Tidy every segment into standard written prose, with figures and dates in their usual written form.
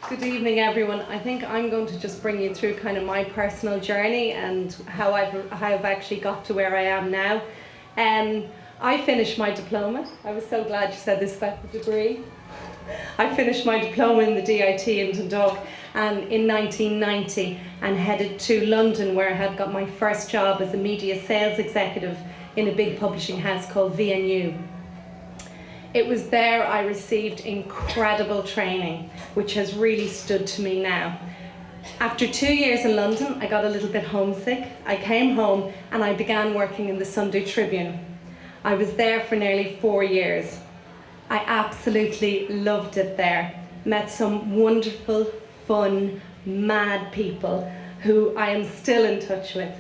Good evening, everyone. I think I'm going to just bring you through kind of my personal journey and how I've actually got to where I am now. I finished my diploma. I was so glad you said this about the degree. I finished my diploma in the DIT in Dundalk in 1990 and headed to London, where I had got my first job as a media sales executive in a big publishing house called VNU. It was there I received incredible training, which has really stood to me now. After 2 years in London, I got a little bit homesick. I came home and I began working in the Sunday Tribune. I was there for nearly 4 years. I absolutely loved it there. Met some wonderful, fun, mad people who I am still in touch with.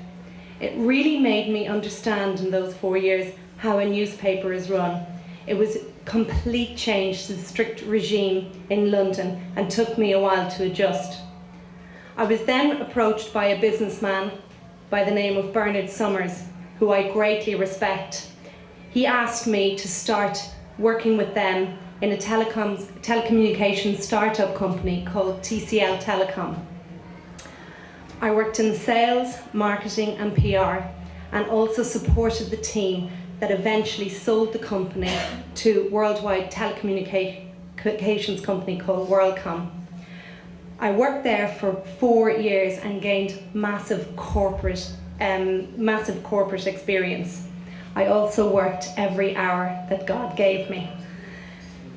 It really made me understand in those 4 years how a newspaper is run. It was a complete change to the strict regime in London and took me a while to adjust. I was then approached by a businessman by the name of Bernard Summers, who I greatly respect. He asked me to start working with them in a telecommunications startup company called TCL Telecom. I worked in sales, marketing and PR, and also supported the team that eventually sold the company to worldwide telecommunications company called WorldCom. I worked there for 4 years and gained massive corporate experience. I also worked every hour that God gave me.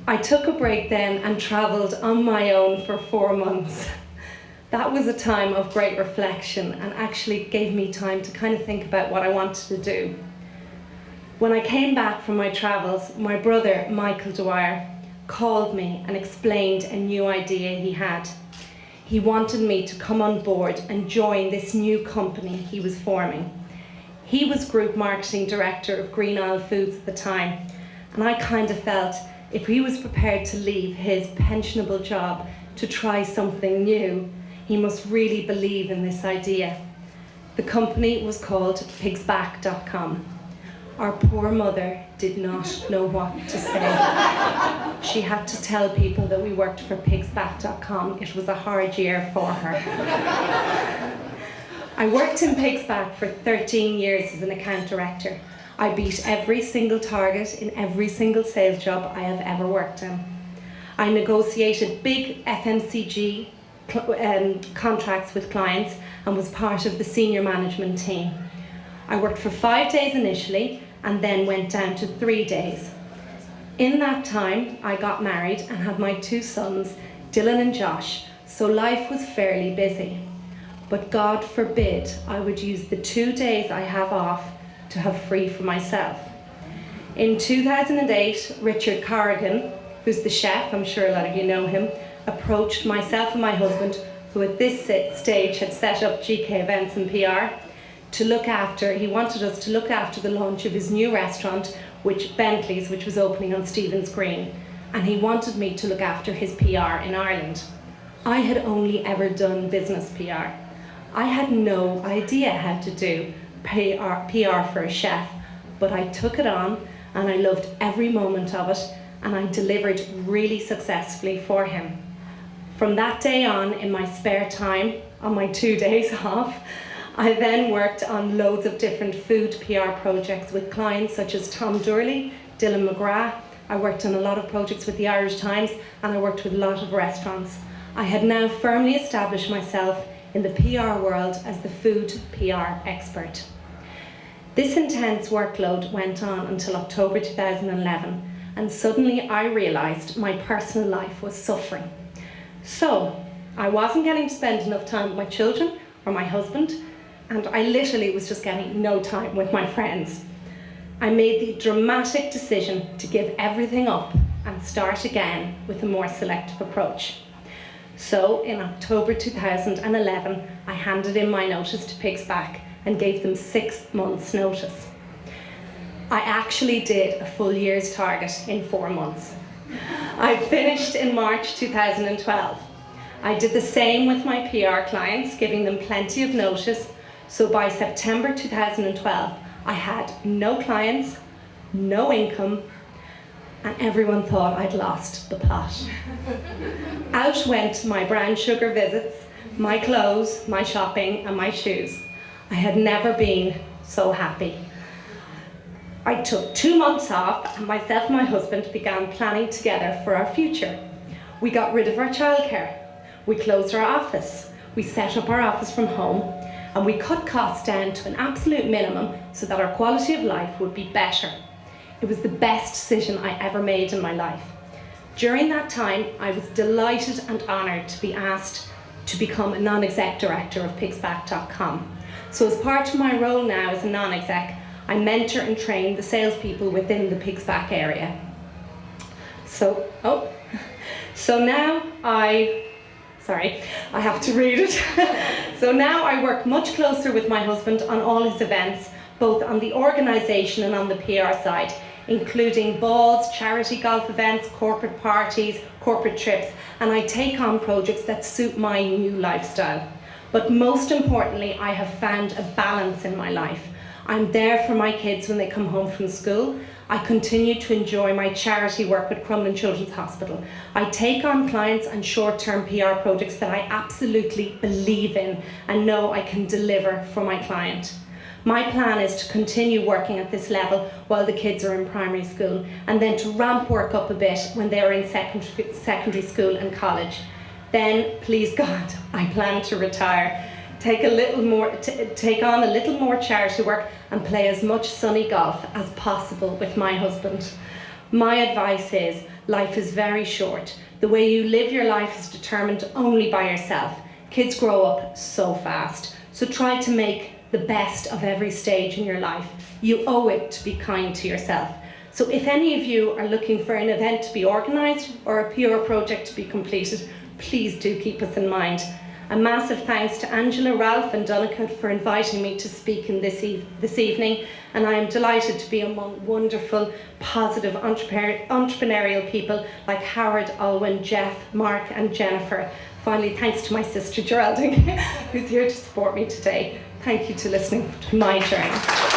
I took a break then and travelled on my own for 4 months. That was a time of great reflection and actually gave me time to kind of think about what I wanted to do. When I came back from my travels, my brother, Michael Dwyer, called me and explained a new idea he had. He wanted me to come on board and join this new company he was forming. He was Group Marketing Director of Green Isle Foods at the time, and I kind of felt if he was prepared to leave his pensionable job to try something new, he must really believe in this idea. The company was called pigsback.com. Our poor mother did not know what to say. She had to tell people that we worked for pigsback.com. It was a hard year for her. I worked in Pigsback for 13 years as an account director. I beat every single target in every single sales job I have ever worked in. I negotiated big FMCG contracts with clients and was part of the senior management team. I worked for 5 days initially and then went down to 3 days. In that time, I got married and had my 2 sons, Dylan and Josh, so life was fairly busy. But God forbid I would use the 2 days I have off to have free for myself. In 2008, Richard Corrigan, who's the chef, I'm sure a lot of you know him, approached myself and my husband, who at this stage had set up GK Events and PR, he wanted us to look after the launch of his new restaurant, Bentley's, which was opening on Stephen's Green, and he wanted me to look after his PR in Ireland. I had only ever done business PR. I had no idea how to do PR for a chef, but I took it on and I loved every moment of it, and I delivered really successfully for him. From that day on, in my spare time, on my 2 days off, I then worked on loads of different food PR projects with clients such as Tom Durley, Dylan McGrath. I worked on a lot of projects with the Irish Times, and I worked with a lot of restaurants. I had now firmly established myself in the PR world as the food PR expert. This intense workload went on until October 2011, and suddenly I realised my personal life was suffering. So I wasn't getting to spend enough time with my children or my husband, and I literally was just getting no time with my friends. I made the dramatic decision to give everything up and start again with a more selective approach. So in October 2011, I handed in my notice to Pigsback and gave them 6 months' notice. I actually did a full year's target in 4 months. I finished in March 2012. I did the same with my PR clients, giving them plenty of notice. So by September 2012, I had no clients, no income, and everyone thought I'd lost the plot. Out went my brown sugar visits, my clothes, my shopping, and my shoes. I had never been so happy. I took 2 months off, and myself and my husband began planning together for our future. We got rid of our childcare. We closed our office. We set up our office from home, and we cut costs down to an absolute minimum so that our quality of life would be better. It was the best decision I ever made in my life. During that time, I was delighted and honoured to be asked to become a non-exec director of pigsback.com. So as part of my role now as a non-exec, I mentor and train the salespeople within the Pigsback area. So now I have to read it. So now I work much closer with my husband on all his events, both on the organisation and on the PR side, including balls, charity golf events, corporate parties, corporate trips, and I take on projects that suit my new lifestyle. But most importantly, I have found a balance in my life. I'm there for my kids when they come home from school. I continue to enjoy my charity work with Crumlin Children's Hospital. I take on clients and short-term PR projects that I absolutely believe in and know I can deliver for my client. My plan is to continue working at this level while the kids are in primary school, and then to ramp work up a bit when they are in secondary school and college. Then, please God, I plan to retire, take on a little more charity work and play as much sunny golf as possible with my husband. My advice is, life is very short. The way you live your life is determined only by yourself. Kids grow up so fast, so try to make the best of every stage in your life. You owe it to be kind to yourself. So if any of you are looking for an event to be organised or a PR project to be completed, please do keep us in mind. A massive thanks to Angela, Ralph and Donnchadh for inviting me to speak in this evening, and I am delighted to be among wonderful, positive entrepreneurial people like Howard, Alwyn, Jeff, Mark and Jennifer. Finally, thanks to my sister Geraldine, who's here to support me today. Thank you for listening to my journey.